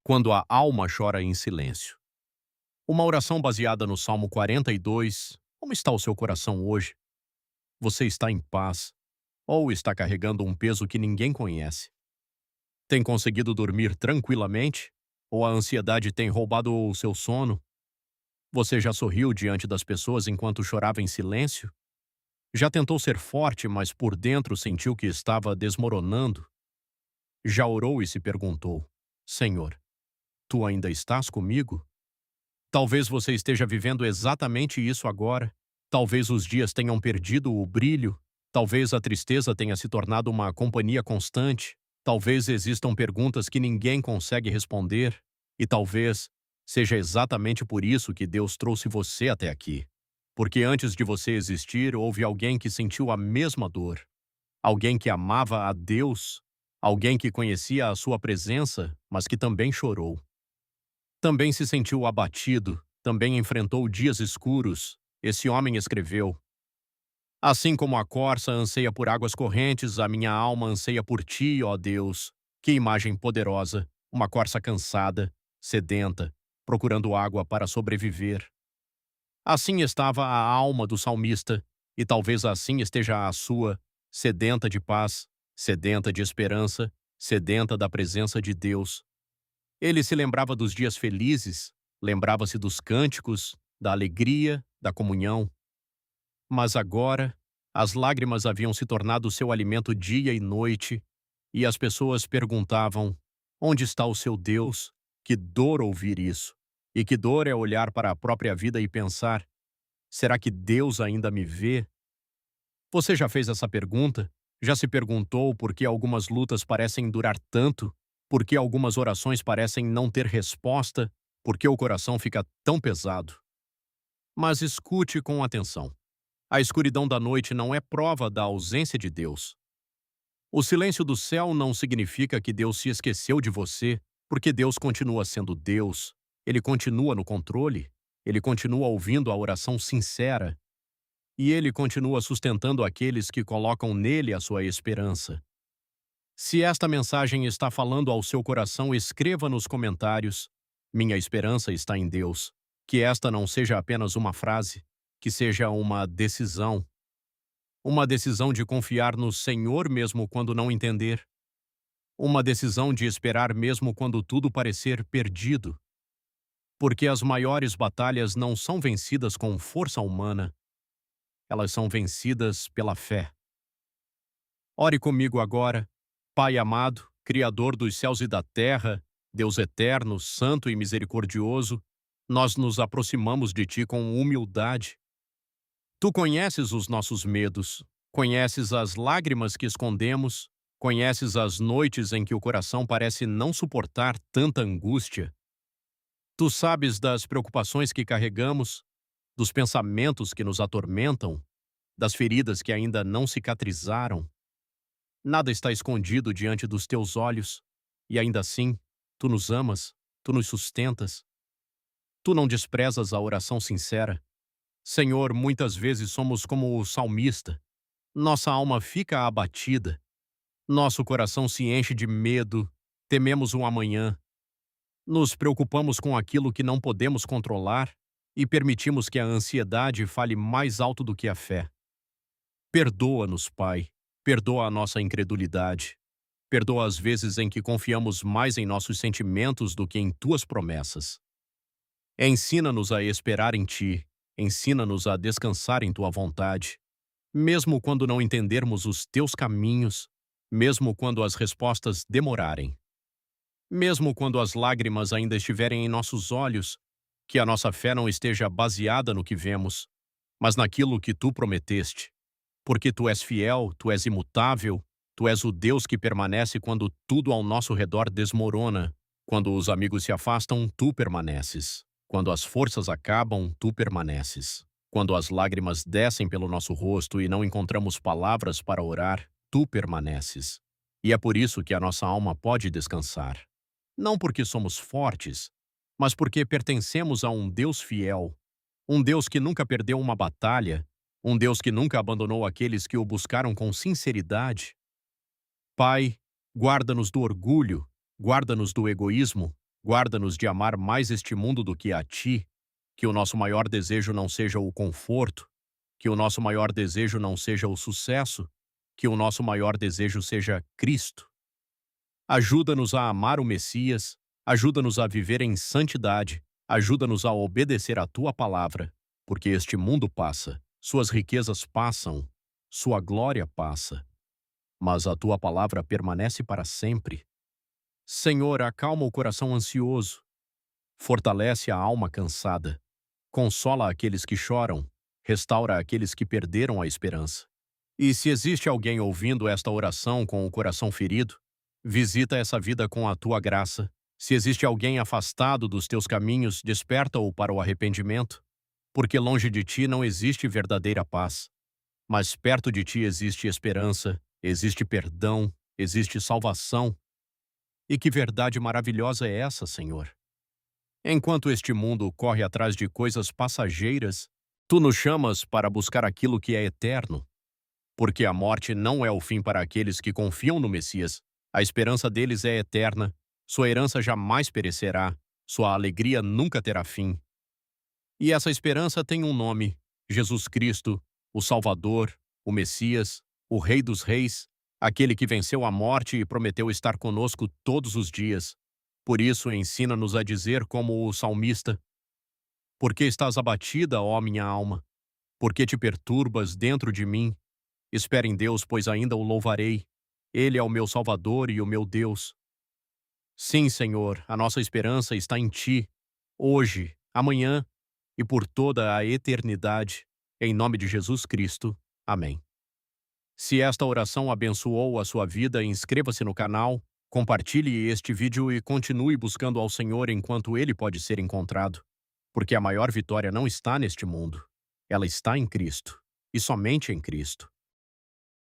Quando a alma chora em silêncio. Uma oração baseada no Salmo 42. Como está o seu coração hoje? Você está em paz? Ou está carregando um peso que ninguém conhece? Tem conseguido dormir tranquilamente? Ou a ansiedade tem roubado o seu sono? Você já sorriu diante das pessoas enquanto chorava em silêncio? Já tentou ser forte, mas por dentro sentiu que estava desmoronando? Já orou e se perguntou: Senhor, tu ainda estás comigo? Talvez você esteja vivendo exatamente isso agora. Talvez os dias tenham perdido o brilho. Talvez a tristeza tenha se tornado uma companhia constante. Talvez existam perguntas que ninguém consegue responder. E talvez seja exatamente por isso que Deus trouxe você até aqui. Porque antes de você existir, houve alguém que sentiu a mesma dor. Alguém que amava a Deus. Alguém que conhecia a sua presença, mas que também chorou. Também se sentiu abatido, também enfrentou dias escuros. Esse homem escreveu: Assim como a corça anseia por águas correntes, a minha alma anseia por ti, ó Deus. Que imagem poderosa, uma corça cansada, sedenta, procurando água para sobreviver. Assim estava a alma do salmista, e talvez assim esteja a sua, sedenta de paz, sedenta de esperança, sedenta da presença de Deus. Ele se lembrava dos dias felizes, lembrava-se dos cânticos, da alegria, da comunhão. Mas agora, as lágrimas haviam se tornado seu alimento dia e noite, e as pessoas perguntavam: onde está o seu Deus? Que dor ouvir isso! E que dor é olhar para a própria vida e pensar: será que Deus ainda me vê? Você já fez essa pergunta? Já se perguntou por que algumas lutas parecem durar tanto? Por que algumas orações parecem não ter resposta? Por que o coração fica tão pesado? Mas escute com atenção. A escuridão da noite não é prova da ausência de Deus. O silêncio do céu não significa que Deus se esqueceu de você, porque Deus continua sendo Deus. Ele continua no controle. Ele continua ouvindo a oração sincera. E ele continua sustentando aqueles que colocam nele a sua esperança. Se esta mensagem está falando ao seu coração, escreva nos comentários: minha esperança está em Deus. Que esta não seja apenas uma frase, que seja uma decisão. Uma decisão de confiar no Senhor mesmo quando não entender. Uma decisão de esperar mesmo quando tudo parecer perdido. Porque as maiores batalhas não são vencidas com força humana, elas são vencidas pela fé. Ore comigo agora. Pai amado, Criador dos céus e da terra, Deus eterno, santo e misericordioso, nós nos aproximamos de Ti com humildade. Tu conheces os nossos medos, conheces as lágrimas que escondemos, conheces as noites em que o coração parece não suportar tanta angústia. Tu sabes das preocupações que carregamos, dos pensamentos que nos atormentam, das feridas que ainda não cicatrizaram. Nada está escondido diante dos teus olhos, e ainda assim, tu nos amas, tu nos sustentas. Tu não desprezas a oração sincera. Senhor, muitas vezes somos como o salmista. Nossa alma fica abatida. Nosso coração se enche de medo, tememos o amanhã. Nos preocupamos com aquilo que não podemos controlar e permitimos que a ansiedade fale mais alto do que a fé. Perdoa-nos, Pai. Perdoa a nossa incredulidade. Perdoa as vezes em que confiamos mais em nossos sentimentos do que em Tuas promessas. Ensina-nos a esperar em Ti. Ensina-nos a descansar em Tua vontade. Mesmo quando não entendermos os Teus caminhos, mesmo quando as respostas demorarem. Mesmo quando as lágrimas ainda estiverem em nossos olhos, que a nossa fé não esteja baseada no que vemos, mas naquilo que Tu prometeste. Porque Tu és fiel, Tu és imutável, Tu és o Deus que permanece quando tudo ao nosso redor desmorona. Quando os amigos se afastam, Tu permaneces. Quando as forças acabam, Tu permaneces. Quando as lágrimas descem pelo nosso rosto e não encontramos palavras para orar, Tu permaneces. E é por isso que a nossa alma pode descansar. Não porque somos fortes, mas porque pertencemos a um Deus fiel. Um Deus que nunca perdeu uma batalha. Um Deus que nunca abandonou aqueles que o buscaram com sinceridade. Pai, guarda-nos do orgulho, guarda-nos do egoísmo, Guarda-nos de amar mais este mundo do que a Ti, que o nosso maior desejo não seja o conforto, que o nosso maior desejo não seja o sucesso, que o nosso maior desejo seja Cristo. Ajuda-nos a amar o Messias, ajuda-nos a viver em santidade, ajuda-nos a obedecer à Tua palavra, porque este mundo passa, suas riquezas passam, sua glória passa, mas a Tua palavra permanece para sempre. Senhor, acalma o coração ansioso, fortalece a alma cansada, consola aqueles que choram, restaura aqueles que perderam a esperança. E se existe alguém ouvindo esta oração com o coração ferido, visita essa vida com a tua graça. Se existe alguém afastado dos teus caminhos, desperta-o para o arrependimento, porque longe de ti não existe verdadeira paz, mas perto de ti existe esperança, existe perdão, existe salvação. E que verdade maravilhosa é essa, Senhor? Enquanto este mundo corre atrás de coisas passageiras, tu nos chamas para buscar aquilo que é eterno. Porque a morte não é o fim para aqueles que confiam no Messias. A esperança deles é eterna, sua herança jamais perecerá, sua alegria nunca terá fim. E essa esperança tem um nome: Jesus Cristo, o Salvador, o Messias, o Rei dos Reis, aquele que venceu a morte e prometeu estar conosco todos os dias. Por isso, ensina-nos a dizer como o salmista: Por que estás abatida, ó minha alma? Por que te perturbas dentro de mim? Espera em Deus, pois ainda o louvarei. Ele é o meu Salvador e o meu Deus. Sim, Senhor, a nossa esperança está em Ti, hoje, amanhã e por toda a eternidade. Em nome de Jesus Cristo. Amém. Se esta oração abençoou a sua vida, inscreva-se no canal, compartilhe este vídeo e continue buscando ao Senhor enquanto Ele pode ser encontrado. Porque a maior vitória não está neste mundo. Ela está em Cristo, e somente em Cristo.